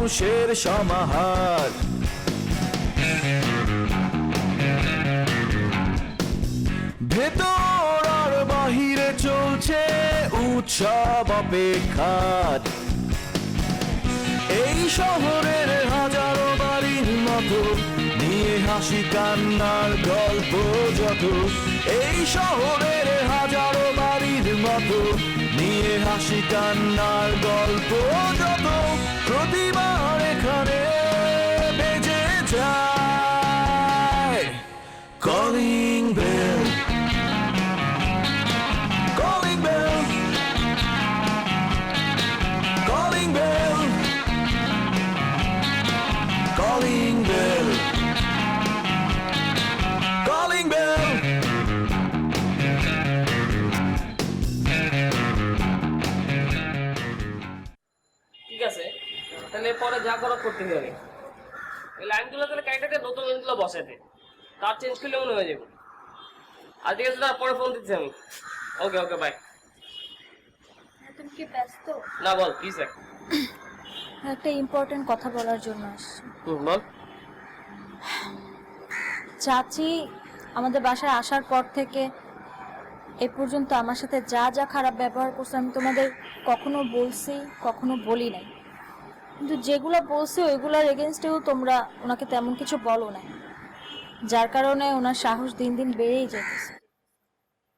মানুষের সমাহার। ভেতর আর বাহিরে চলছে উৎসব অপেক্ষার। এই শহরের হাজারো বাড়ির মতো নিয়ে হাসি কান্নার গল্প যত। এই শহরের হাজারো বাড়ির মতো নিয়ে হাসি কান্নার গল্প যত। প্রতিবার এখানে বেজে যায় calling bell, calling bell, calling bell, calling bell, calling bell. ঠিক আছে, তাহলে পরে যা করো করতে হবে। এই লাইনগুলো তাহলে কাইটাকে নতুন লাইনগুলো বসাতে, তার চেঞ্জ করলে মনে হয়ে যাবে। আর ঠিক আছে, পরে ফোন দিচ্ছি আমি। ওকে ওকে বাই। তুমি কি ব্যস্ত? না বল কি স্যার? একটা ইম্পর্টেন্ট কথা বলার জন্য আসছি। বল। চাচি আমাদের বাসায় আসার পর থেকে এ পর্যন্ত আমার সাথে যা যা খারাপ ব্যবহার করছে আমি তোমাদের কখনো বলছি, কখনো বলি নাই। কিন্তু যেগুলো বলছি ওইগুলোর এগেনস্টেও তোমরা ওনাকে তেমন কিছু বলো না, যার কারণে ওনার সাহস দিন দিন বেড়েই যেতেছে।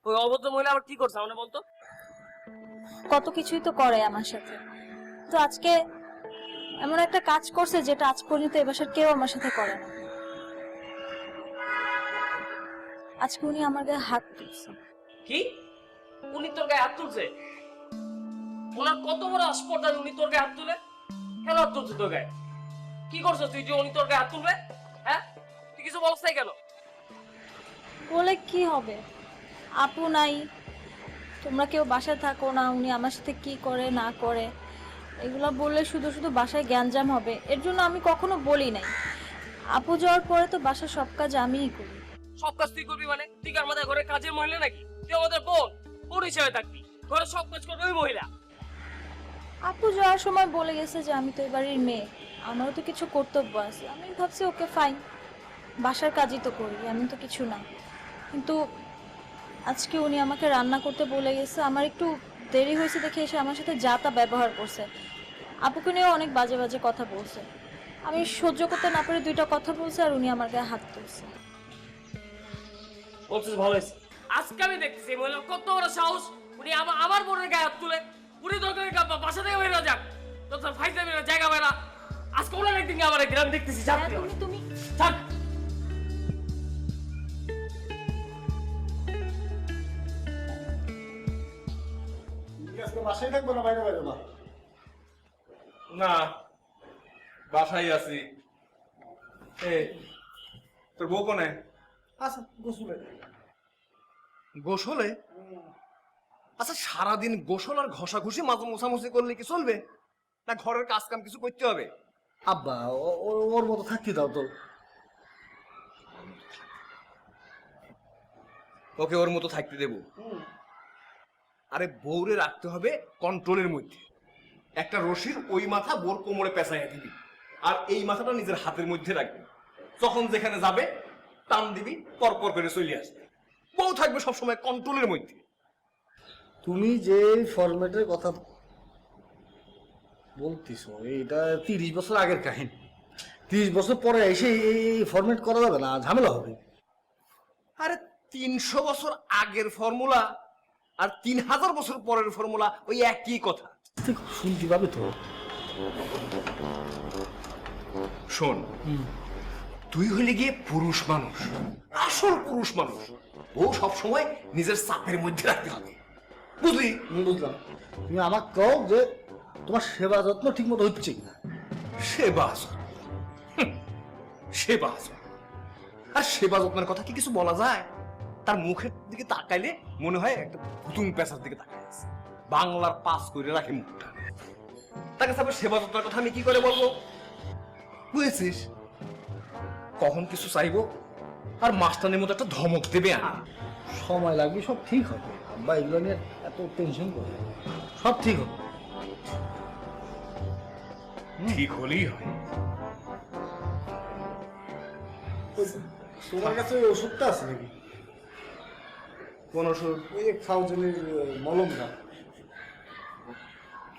ওই অভদ্র মহিলা আবার কি করছে আমরা বলতো? কত কিছুই তো করে আমার সাথে। তো আজকে এমন একটা কাজ করছে যেটা আজ পর্যন্ত এ বাসার কেউ আমার সাথে করে না। আজকে উনি আমার গায়ে হাত তুলছে। কি? উনি তোর গায়ে হাত তুলছে? ওনার কত বড় আসপর্দা, উনি তোর গায়ে হাত তুলে? কেন হাত তুলছে তোর গায়ে? কি করছো তুই যে উনি তোর গায়ে হাত তুলবে? হ্যাঁ, তুই কিছু বলছ নাই কেন? বলে কি হবে, আপু নাই, তোমরা কেউ বাসায় থাকো না, উনি আমার সাথে কি করে না করে এগুলো বললে শুধু শুধু বাসায় গ্যাঞ্জাম হবে। এর জন্য আমি কখনো বলি নাই। আপু যাওয়ার পরে তো বাসার সব কাজ আমিই করি। সব কাজ তুই করবি মানে? তুই কি আমাদের ঘরে কাজের মহিলা নাকি? তুই আমাদের বোন, বোন হিসেবে থাকবি, ঘরে সব কাজ করবে ওই মহিলা। আপু যাওয়ার সময় বলে গেছে যে আমি তো এই বাড়ির মেয়ে, আমারও তো কিছু কর্তব্য আছে। আমি ভাবছি ওকে ফাইন, বাসার কাজই তো করি, আমি তো কিছু না। কিন্তু আজকে উনি আমাকে রান্না করতে বলে গেছে, আমার একটু দেরি হয়েছে দেখে এসে আমার সাথে যা তা ব্যবহার করছে। আপুকে নিয়েও অনেক বাজে বাজে কথা বলছে। আমি সহ্য করতে না পেরে দুইটা কথা বলছে আর উনি আমার গায়ে হাত তুলছে। বলছিস ভালো হয়েছে। আজকে আমি দেখতেছি এই মহিলা কত বড় সাহস, উনি আমার বোনের গায়ে হাত তুলে। উনি দরকারি বাসা থেকে বেরো যাক, তোর ফাইতে বেরো জায়গা বেরা। আজকে ওনার একদিন আমার একদিন আমি দেখতেছি। তুমি থাক। বাসায় থাকবো না বাইরে বাইরে না? না, বাসায় আছি। তোর বউ কোনে? আচ্ছা গোসলে। গোসলে? আচ্ছা, সারাদিন গোসল আর ঘষাঘষি মাঝে মোছামুছি করলে কি চলবে? না ঘরের কাজ কাম কিছু করতে হবে? আব্বা ওর মতো থাকতে দাও তো। ওকে ওর মতো থাকতে দেব? আরে বউরে রাখতে হবে কন্ট্রোলের মধ্যে। একটা রশির ওই মাথা বোর কোমরে পেঁচাইয়া দিবি, আর এই মাথাটা নিজের হাতের মধ্যে রাখবি। যখন যেখানে যাবে টান দিবি, পরপর করে চলে আসবে। বউ থাকবে সবসময় কন্ট্রোলের মধ্যে। তুমি যে ফরম্যাটের কথা বলতেছো এটা 30 বছর আগের কাহিনী। 30 বছর পরে এসে এই ফরম্যাট করা যাবে না, ঝামেলা হবে। আরে 300 বছর আগের ফর্মুলা আর 3000 বছর পরের ফর্মুলা ওই একই কথা। শুনতে পাবে তো। শোন, তুই হলে গিয়ে পুরুষ মানুষ, আসল পুরুষ মানুষ। ও সব সময় নিজের চাপের মধ্যে রাখতে হবে, বুঝলি? বুঝলাম। তুমি আমাকে কও যে তোমার সেবা যত্ন ঠিক মতো হচ্ছে কিনা। সেবা যত্ন? সেবা যত্ন আর সেবা যত্নের কথা কি কিছু বলা যায়? তার মুখের দিকে তাকাইলে মনে হয় একটা ভুতুম পেশার দিকে তাকাই আছে। বাংলার পাস করে রাখে মুখটা। তাকে তারপর সেবা যত্নের কথা আমি কি করে বলবো? বুঝেছিস? কখন কিছু চাইবো আর মাস্টারের মতো একটা ধমক দেবে। সময় লাগবে, সব ঠিক হবে আব্বা। এগুলো নিয়ে এত টেনশন করে, সব ঠিক হবে। ঠিক হলেই হয়। তোমার কাছে ওই ওষুধটা আছে নাকি? কোন ওষুধ? ওই যে খাওয়াজনের মলমটা।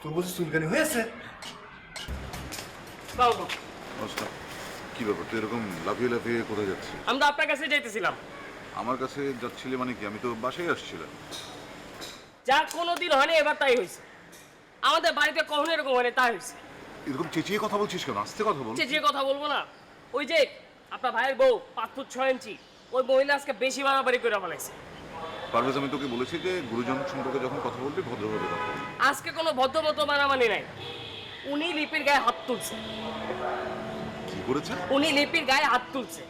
তোর বলছিস চুলকানি হয়েছে? বাবু, নমস্কার। কি ব্যাপার, তুই এরকম লাফিয়ে লাফিয়ে কোথায় যাচ্ছিস? আমি তো আপনার কাছে যাইতেছিলাম। আমার কাছে যাচ্ছিলি মানে কি? আমি তো বাসায় আসছিলাম। যা কোনোদিন হয়নি, এবার তাই হয়েছে। আমাদের বাড়িতে কখনো এরকম হয়নি, তাই হয়েছে। এরকম চেঁচিয়ে কথা বলছিস কেন? আস্তে কথা বল। যে কথা বলবো না, ওই যে আপনার ভাইয়ের বউ 5 ফুট 6 ইঞ্চি, ওই মহিলা আজকে বেশি বাড়াবাড়ি করে ফেলাইছে। পারভেজ, আমি তোকে বলেছি যে গুরুজন সম্পর্কে যখন কথা বলবি ভদ্রভাবে কথা বল। আজকে কোনো ভদ্রমতো মানামানি নাই। উনি লিপির গায়ে হাত তুলছে। কি করেছে? উনি লিপির গায়ে হাত তুলছে।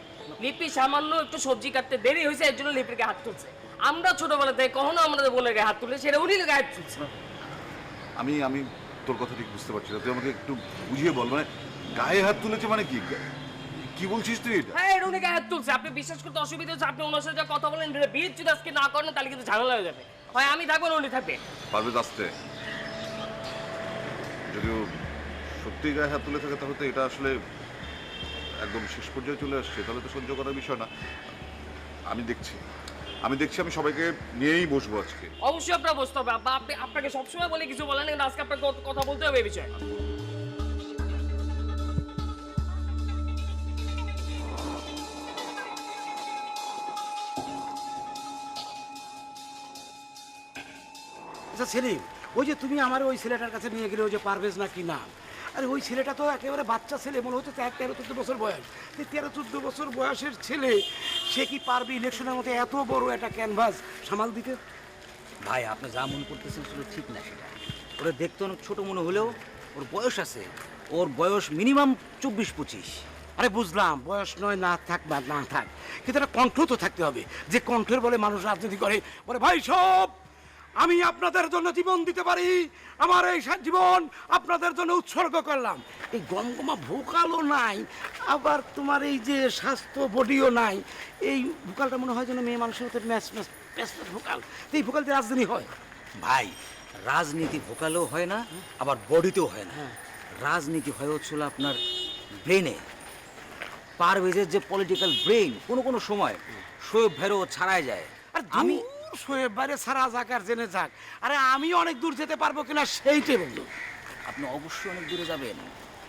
লিপি সামান্য একটু সবজি কাটতে দেরি হয়েছে, এর জন্য লিপির গায়ে হাত তুলছে। আমরা ছোটবেলা থেকে কখনো আমাদের বোনের গায়ে হাত তুলে, সেটা উনি গায়ে হাত তুলছে। আমি আমি তোর কথা ঠিক বুঝতে পারছি না, তুই আমাকে একটু বুঝিয়ে বল। মানে গায়ে হাত তুলেছে মানে কি? কি বলছিস তুই এটা? হ্যাঁ, এটা উনি গায়ে হাত তুলছে। আপনি বিশ্বাস করতে অসুবিধা হচ্ছে, আপনি ওনার সাথে যা কথা বলেন, বিয়ে যদি আজকে না করেন তাহলে কিন্তু ঝামেলা হয়ে যাবে। হয় আমি থাকবো না উনি থাকবে। পারভেজ, আসতে। যদিও সত্যি গায়ে হাত তুলে থাকে তাহলে তো এটা আসলে একদম শেষ পর্যায়ে চলে আসছে, তাহলে তো সহ্য করার বিষয় না। আমি দেখছি আমি সবাইকে নিয়েই বসবো আজকে। অবশ্যই আপনার বসতে হবে। আপনাকে সবসময় বলে কিছু বলেন, কিন্তু আজকে আপনাকে কথা বলতে হবে এই বিষয়ে। আচ্ছা সেলিম, ওই যে তুমি আমার ওই ছেলেটার কাছে নিয়ে গেলে, ওই যে পারভেজ না কি নাম, আরে ওই ছেলেটা তো একেবারে বাচ্চা ছেলে, মনে হচ্ছে 13-14 বছর বয়স। 13-14 বছর বয়সের ছেলে, সে কি পারবে ইলেকশনের মতো এত বড় একটা ক্যানভাস সামাল দিতে? ভাই, আপনি যা মনে করতেছেন সেটা ঠিক না। সেটা ওরা দেখতে অনেক ছোট মনে হলেও ওর বয়স আছে। ওর বয়স মিনিমাম 24-25। আরে বুঝলাম, বয়স নয়, না থাক বা না থাক, কিন্তু একটা কণ্ঠ তো থাকতে হবে, যে কণ্ঠের বলে মানুষ রাজনীতি করে। বলে ভাই সব, আমি আপনাদের জন্য জীবন দিতে পারি, আমার এই জীবন আপনাদের জন্য উৎসর্গ করলাম। এই গমগমা ভোকালও নাই, আবার তোমার এই যে স্বাস্থ্য বডিও নাই। এই ভোকালটা মনে হয় যেন মেয়ে মানুষের মতো ম্যাচ ম্যাচ প্যাচ প্যাচ ভোকাল। তো এই ভোকাল দিয়ে রাজধানী হয়? ভাই, রাজনীতি ভোকালেও হয় না, আবার বডিতেও হয় না। রাজনীতি হয় হচ্ছিল আপনার ব্রেনে। পারভেজের যে পলিটিক্যাল ব্রেন কোনো কোনো সময় শোয়েব ভেরো ছাড়াই যায়। আর আমি শোয়েব বাইরে সারা যাক আর জেনে যাক, আরে আমি অনেক দূর যেতে পারবো কিনা সেইটাই বললো। আপনি অবশ্যই অনেক দূরে যাবেন।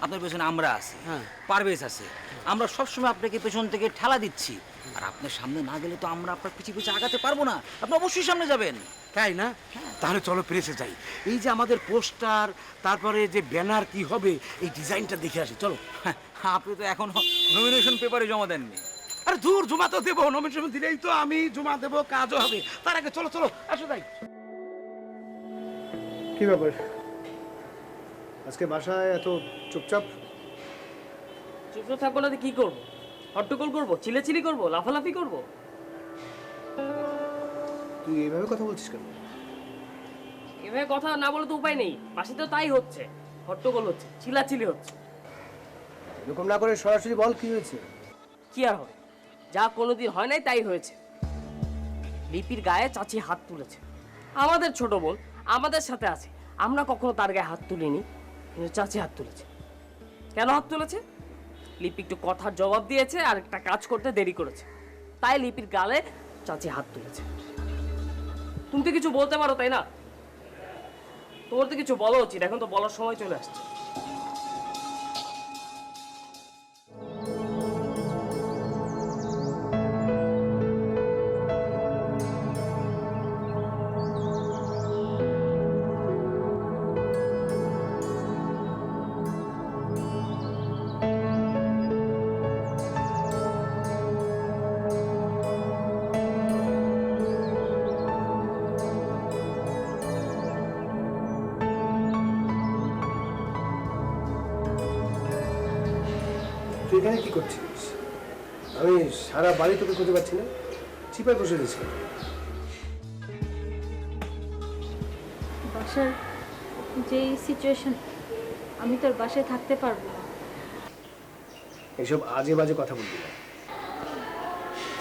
আপনার পেছনে আমরা আছি, হ্যাঁ। পারভেজ আছে। আমরা সবসময় আপনাকে পেছন থেকে ঠেলা দিচ্ছি। আর আপনার সামনে না গেলে তো আমরা আপনার পিছিয়ে পিছিয়ে আগাতে পারবো না। আপনি অবশ্যই সামনে যাবেন। তাই না? তাহলে চলো প্রেসে যাই। এই যে আমাদের পোস্টার, তারপরে যে ব্যানার কি হবে, এই ডিজাইনটা দেখে আসি, চলো। হ্যাঁ, আপনি তো এখনো নমিনেশন পেপারে জমা দেননি। আরে দূর, জমা তো দেবো, নমিনেশন দিলেই তো আমি জমা দেবো, কাজও হবে। তার আগে চলো চলো, আসো তাই। কি ব্যাপার, আজকে বাসায় এত চুপচাপ? চুপ থাকবো না তো কি করবো? হট্টগোল করবো, চিলেচিলি করবো, লাফালাফি করবো? তুই এইভাবে কথা বলছিস কেন? এভাবে কথা না বলে তো উপায় নেই। পাশে তো তাই হচ্ছে, হট্টগোল হচ্ছে, চিলাচিলি হচ্ছে। এরকম না করে সরাসরি বল কি হয়েছে। কি আর হবে, যা কোনোদিন হয় নাই তাই হয়েছে। লিপির গায়ে চাচি হাত তুলেছে। আমাদের ছোট বোন আমাদের সাথে আছে, আমরা কখনো তার গায়ে হাত তুলিনি, কিন্তু চাচি হাত তুলেছে। কেন হাত তুলেছে? লিপি একটু কথার জবাব দিয়েছে আর একটা কাজ করতে দেরি করেছে, তাই লিপির গালে চাচি হাত তুলেছে। তুমি তো কিছু বলতে পারো, তাই না? তোমার তো কিছু বলা উচিত, এখন তো বলার সময় চলে আসছে। তুই এখানে কি করছিস? আমি সারা বাড়ি তোকে খুঁজে পাচ্ছি না, চিপায় বসে দিয়েছি। বাসার যেই সিচুয়েশন, আমি তোর বাসায় থাকতে পারবো না। এসব আজে বাজে কথা বলবি না।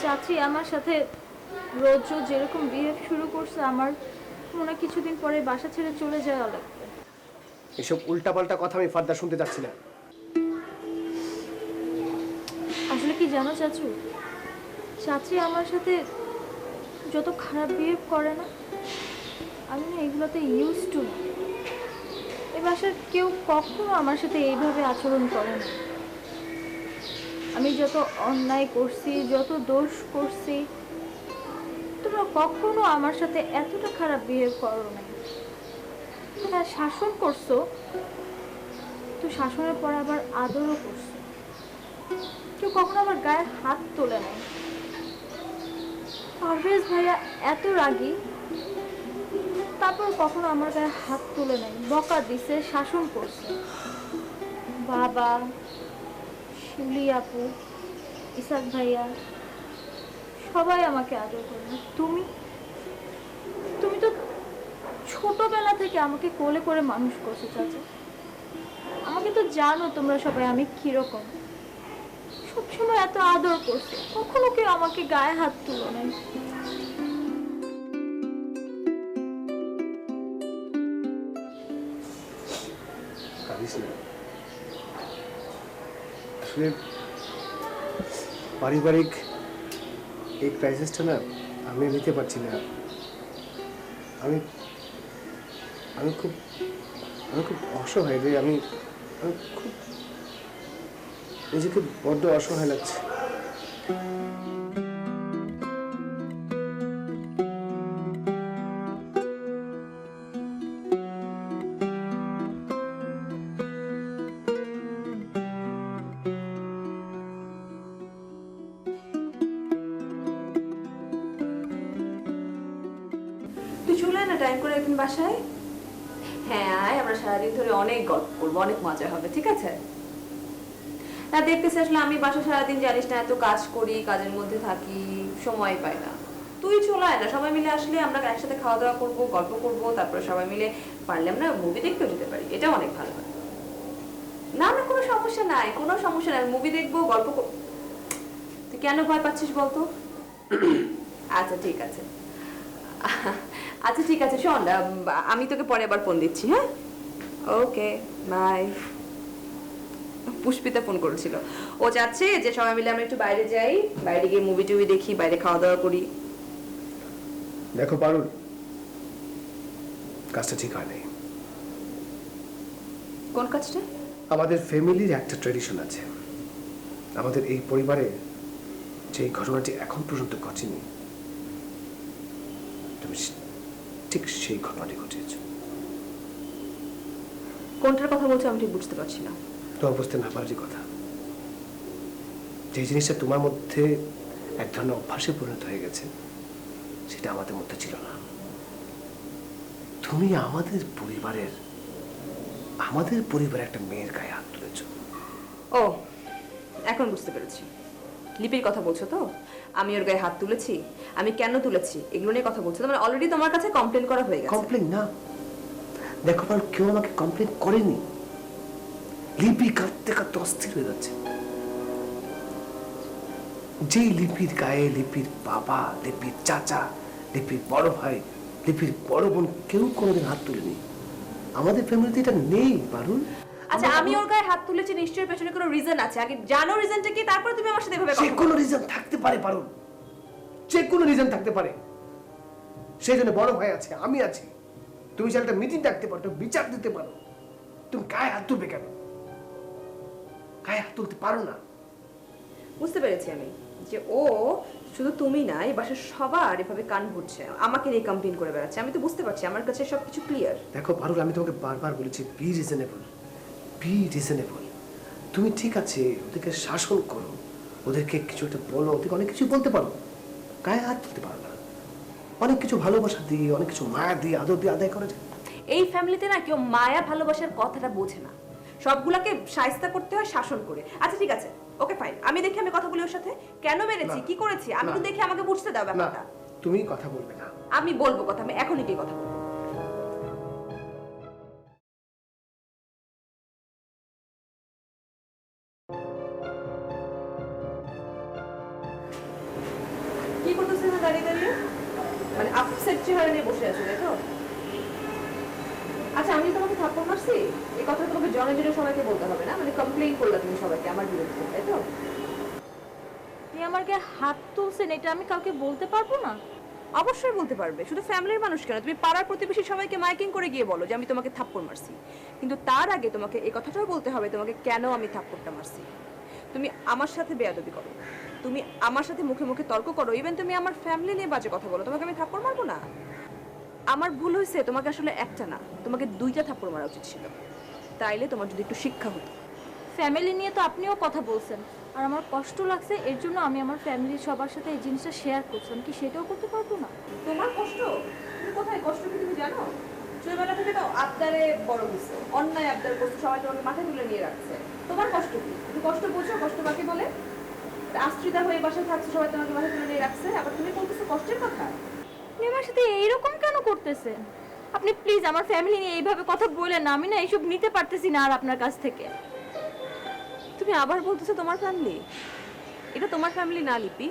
চাচি আমার সাথে রোজ রোজ যেরকম বিহেভ শুরু করছে, আমার মনে হয় কিছুদিন পরে বাসা ছেড়ে চলে যাওয়া লাগবে। এসব উল্টাপাল্টা কথা আমি ফার্দার শুনতে যাচ্ছি না। জানো চাচু, চাচি আমার সাথে যত খারাপ বিহেভ করে না, আমি না এগুলোতে ইউজ টু না। এ বাসার কেউ কখনো আমার সাথে এইভাবে আচরণ করে না। আমি যত অন্যায় করছি, যত দোষ করছি, তোমরা কখনো আমার সাথে এতটা খারাপ বিহেভ করো না। হ্যাঁ, শাসন করছো, তো শাসনের পর আবার আদরও করছো। কেউ কখনো আমার গায়ে হাত তোলে নাই। পারভেজ ভাইয়া এত রাগী, তারপর কখনো আমার গায়ে হাত তুলে নাই, বকা দিছে, শাসন করছে। বাবা, শিউলি আপু, ইসাক ভাইয়া সবাই আমাকে আদর করে। তুমি তুমি তো ছোটবেলা থেকে আমাকে কোলে করে মানুষ করছো চাচা। আমাকে তো জানো তোমরা সবাই আমি কিরকম, সবসময় এত আদর করছো, কখনো কেউ আমাকে গায়ে হাত তুলো নাই। কাঁদিস না। আসলে পারিবারিক এই ক্রাইসিসটা না আমি নিতে পারছি না। আমি আমি খুব আমি খুব অসহায় রে। আমি খুব নিজেকে বড্ড অসহায় লাগছে। তুই চলে আয় না টাইম করে একদিন বাসায়। হ্যাঁ আয়, আমরা সারাদিন ধরে অনেক গল্প করবো, অনেক মজা হবে, ঠিক আছে? না দেখতেছি আসলে আমি বাসা সারাদিন জানিস না এত কাজ করি, কাজের মধ্যে থাকি, সময় পাই না। তুই চলে আয় না, সবাই মিলে আসলে আমরা একসাথে খাওয়া দাওয়া করবো, গল্প করবো, তারপরে সবাই মিলে পারলে আমরা মুভি দেখতেও যেতে পারি, এটা অনেক ভালো হয়। না না কোনো সমস্যা নাই, কোনো সমস্যা নাই, মুভি দেখবো, গল্প করবো। তুই কেন ভয় পাচ্ছিস বলতো? আচ্ছা ঠিক আছে, আচ্ছা ঠিক আছে, শোন আমি তোকে পরে আবার ফোন দিচ্ছি। হ্যাঁ, ওকে বাই। পুষ্পিতা ফোন করেছিল, ও চাচ্ছে যে সবাই মিলে আমরা একটু বাইরে যাই, বাইরে গিয়ে মুভি টুভি দেখি, বাইরে খাওয়া দাওয়া করি। দেখো পারুল, কাজটা ঠিক হয় নাই। কোন কাজটা? আমাদের ফ্যামিলির একটা ট্র্যাডিশন আছে। আমাদের এই পরিবারে যে ঘটনাটি এখন পর্যন্ত ঘটেনি, তুমি ঠিক সেই ঘটনাটি ঘটিয়েছ। কোনটার কথা বলছো আমি ঠিক বুঝতে পারছি না। তোমার বুঝতে না পারারই কথা। যে জিনিসটা তোমার মধ্যে এক ধরনের অভ্যাসে পরিণত হয়ে গেছে, সেটা আমাদের মধ্যে ছিল না। তুমি আমাদের পরিবারের একটা মেয়ের গায়ে হাত তুলেছ। ও এখন বুঝতে পেরেছি, লিপির কথা বলছো তো? আমি ওর গায়ে হাত তুলেছি, আমি কেন তুলেছি এগুলো নিয়ে কথা বলছো? মানে অলরেডি তোমার কাছে কমপ্লেন করা হয়ে গেছে। কমপ্লেন না, দেখো পারুল, কেউ আমাকে কমপ্লেন করেনি। লিপি কাঁদতে কাঁদতে অস্থির হয়ে যাচ্ছে। যেই লিপির গায়ে লিপির বাবা, লিপির চাচা, লিপির বড় ভাই, লিপির বড় বোন কেউ কোনোদিন হাত তুলেনি। আমাদের ফ্যামিলিতে এটা নেই পারুল। আচ্ছা আমি ওর গায়ে হাত তুলেছি, নিশ্চয়ই পেছনে কোনো রিজন আছে। আগে জানো রিজনটা কি, তারপর তুমি আমার সাথে এভাবে কথা যে বলো। কোনো রিজন থাকতে পারে পারুল, যে কোনো রিজন থাকতে পারে। সেই জন্য বড় ভাই আছে, আমি আছি। তুমি চাইলে একটা মিটিং ডাকতে পারো, বিচার দিতে পারো। তুমি গায়ে হাত তুলবে কেন? গায়ে হাত তুলতে পারো না। বুঝতে পেরেছি আমি যে ও শুধু তুমি না, এই বাসার সবার এভাবে কান ভরছে, আমাকে নিয়ে কমপ্লেন করে বেড়াচ্ছে। আমি তো বুঝতে পারছি, আমার কাছে সবকিছু ক্লিয়ার। দেখো পারুল, আমি তোমাকে বারবার বলেছি বি রিজনেবল, বি রিজনেবল। তুমি ঠিক আছে ওদেরকে শাসন করো, ওদেরকে কিছু একটা বলো, ওদেরকে অনেক কিছু বলতে পারো, গায়ে হাত তুলতে পারো না। অনেক কিছু ভালোবাসা দিয়ে, অনেক কিছু মায়া দিয়ে, আদর দিয়ে আদায় করা যায়। এই ফ্যামিলিতে না কেউ মায়া ভালোবাসার কথাটা বোঝে না, সবগুলাকে শায়েস্তা করতে হয় শাসন করে। আচ্ছা ঠিক আছে, ওকে ফাইন, আমি দেখি, আমি কথা বলি ওর সাথে। কেন মেরেছি, কি করেছি আমি তো দেখে, আমাকে বুঝতে দাও না, ব্যাপারটা। তুমি কথা বলবে না। আমি বলবো কথা, আমি এখনই গিয়ে কথা বলবো। কি করতেছেন দাঁড়িয়ে দাঁড়িয়ে? মানে আপসেট চেহারা নিয়ে বসে আছো, তাই তো? আচ্ছা আমি তোমাকে থাপ্পড় মারছি, এই কথা তোমাকে জনে জনে সবাইকে বলতে হবে না? মানে কমপ্লেইন করলা তুমি সবাইকে আমার বিরুদ্ধে, তাই তো? আপনি আমার গায়ে হাত তুলছেন এটা আমি কাউকে বলতে পারবো না? অবশ্যই বলতে পারবে, শুধু ফ্যামিলির মানুষ কেন, তুমি পাড়ার প্রতিবেশী সবাইকে মাইকিং করে গিয়ে বলো যে আমি তোমাকে থাপ্পড় মারছি। কিন্তু তার আগে তোমাকে এই কথাটাও বলতে হবে তোমাকে কেন আমি থাপ্পড়টা মারছি। তুমি আমার সাথে বেয়াদবি করো, তুমি আমার সাথে মুখে মুখে তর্ক করো, ইভেন তুমি আমার ফ্যামিলি নিয়ে বাজে কথা বলো, তোমাকে আমি থাপ্পড় মারবো না? আমার ভুল হয়েছে, তোমাকে আসলে একটা না তোমাকে 2টা থাপ্পড় মারা উচিত ছিল, তাইলে তোমার যদি একটু শিক্ষা হতো। ফ্যামিলি নিয়ে তো আপনিও কথা বলছেন, আর আমার কষ্ট লাগছে এর জন্য আমি আমার ফ্যামিলির সবার সাথে এই জিনিসটা শেয়ার করছিলাম, কি সেটাও করতে পারবো না? তোমার কষ্ট, তুমি কোথায় কষ্ট কি তুমি জানো? ছোটবেলা থেকে তো আবদারে বড় হয়েছে, অন্যায় আবদার করছে, সবাই তোমাকে মাথায় তুলে নিয়ে রাখছে। তোমার কষ্ট কি? তুমি কষ্ট বুঝছো? কষ্ট কাকে বলে? আশ্রিতা হয়ে বাসায় থাকছো, সবাই তোমাকে মাথায় তুলে নিয়ে রাখছে, আবার তুমি বলতেছো কষ্টের কথা। আপনি আমার সাথে এইরকম কেন করতেছেন? আপনি প্লিজ আমার ফ্যামিলি নিয়ে এইভাবে কথা বলেন না, আমি না এইসব নিতে পারতেছি না আর আপনার কাছ থেকে। তুমি আবার বলতেছো তোমার ফ্যামিলি? এটা তোমার ফ্যামিলি না লিপি,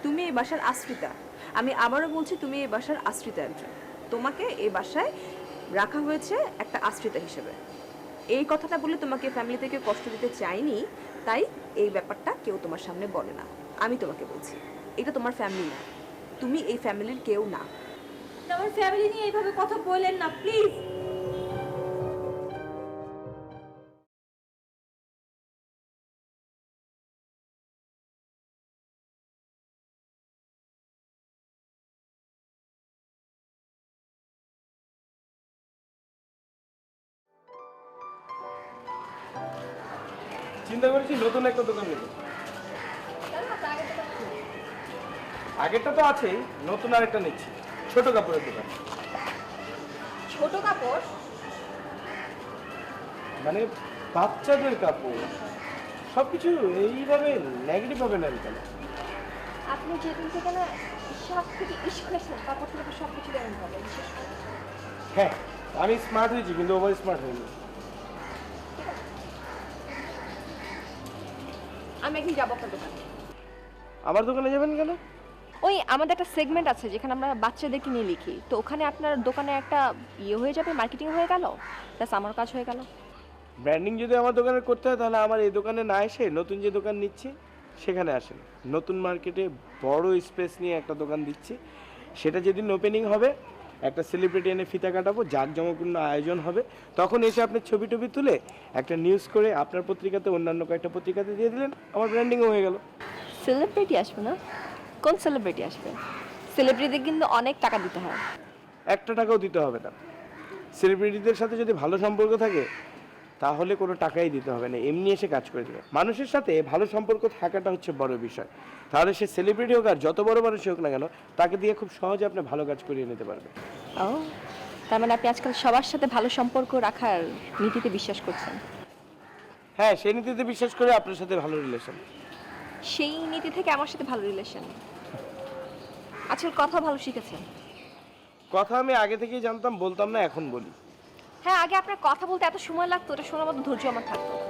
তুমি এই বাসার আশ্রিতা। আমি আবারও বলছি তুমি এই বাসার আশ্রিতা একজন, তোমাকে এই বাসায় রাখা হয়েছে একটা আশ্রিতা হিসেবে। এই কথাটা বলে তোমাকে ফ্যামিলি থেকে কষ্ট দিতে চাইনি, তাই এই ব্যাপারটা কেউ তোমার সামনে বলে না। আমি তোমাকে বলছি এটা তোমার ফ্যামিলি না, তুমি এই ফ্যামিলির কেউ না। আমার ফ্যামিলি নিয়ে এইভাবে কথা বলেন না প্লিজ। চিন্তা করেছি নতুন একটা দোকান নেব। আগেরটা তো আছেই, নতুন আরেকটা নিচ্ছি, ছোট কাপড়ের দোকান। ছোট কাপড় মানে বাচ্চাদের কাপড়, সবকিছু এইভাবে নেগেটিভ ভাবে নেন কেন? আপনি যেদিন থেকে না সব থেকে ইস্ক হয়েছেন, কাপড় থেকে সব কিছু দেবেন হবে। হ্যাঁ, আমি স্মার্ট হয়েছি কিন্তু ওভার স্মার্ট হইনি। আমি একদিন যাবো আপনার দোকানে। আমার দোকানে যাবেন কেন? ওই আমাদের একটা সেগমেন্ট আছে যেখানে আমরা বাচ্চাদেরকে নিয়ে লিখি, তো ওখানে আপনার দোকানে একটা ইয়ে হয়ে যাবে, মার্কেটিং হয়ে গেল, প্লাস আমার কাজ হয়ে গেল। ব্র্যান্ডিং যদি আমার দোকানে করতে হয় তাহলে আমার এই দোকানে না এসে নতুন যে দোকান নিচ্ছি সেখানে আসেন। নতুন মার্কেটে বড় স্পেস নিয়ে একটা দোকান দিচ্ছি, সেটা যেদিন ওপেনিং হবে একটা সেলিব্রিটি এনে ফিতা কাটাবো, জাঁকজমকপূর্ণ আয়োজন হবে, তখন এসে আপনি ছবি টবি তুলে একটা নিউজ করে আপনার পত্রিকাতে অন্যান্য কয়েকটা পত্রিকাতে দিয়ে দিলেন, আমার ব্র্যান্ডিংও হয়ে গেল। সেলিব্রিটি আসবে না? কোন সেলিব্রিটি আসবে? সেলিব্রিটিদের কিন্তু অনেক টাকা দিতে হয়। একটা টাকাও দিতে হবে না। সেলিব্রিটিদের সাথে যদি ভালো সম্পর্ক থাকে তাহলে কোনো টাকাই দিতে হবে না, এমনি এসে কাজ করে দেবে। মানুষের সাথে ভালো সম্পর্ক থাকাটা হচ্ছে বড় বিষয়, তাহলে সে সেলিব্রিটি হোক আর যত বড় মানুষই হোক না কেন, তাকে দিয়ে খুব সহজে আপনি ভালো কাজ করিয়ে নিতে পারবে। ও, তার মানে আপনি আজকাল সবার সাথে ভালো সম্পর্ক রাখার নীতিতে বিশ্বাস করছেন? হ্যাঁ, সেই নীতিতে বিশ্বাস করে আপনার সাথে ভালো রিলেশন। সেই নীতি থেকে আমার সাথে ভালো রিলেশন। আজকাল কথা ভালো শিখেছেন। কথা আমি আগে থেকেই জানতাম, বলতাম না, এখন বলি। হ্যাঁ, আগে আপনার কথা বলতে এত সময় লাগতো, এটা শোনার মতো ধৈর্য আমার থাকতো না।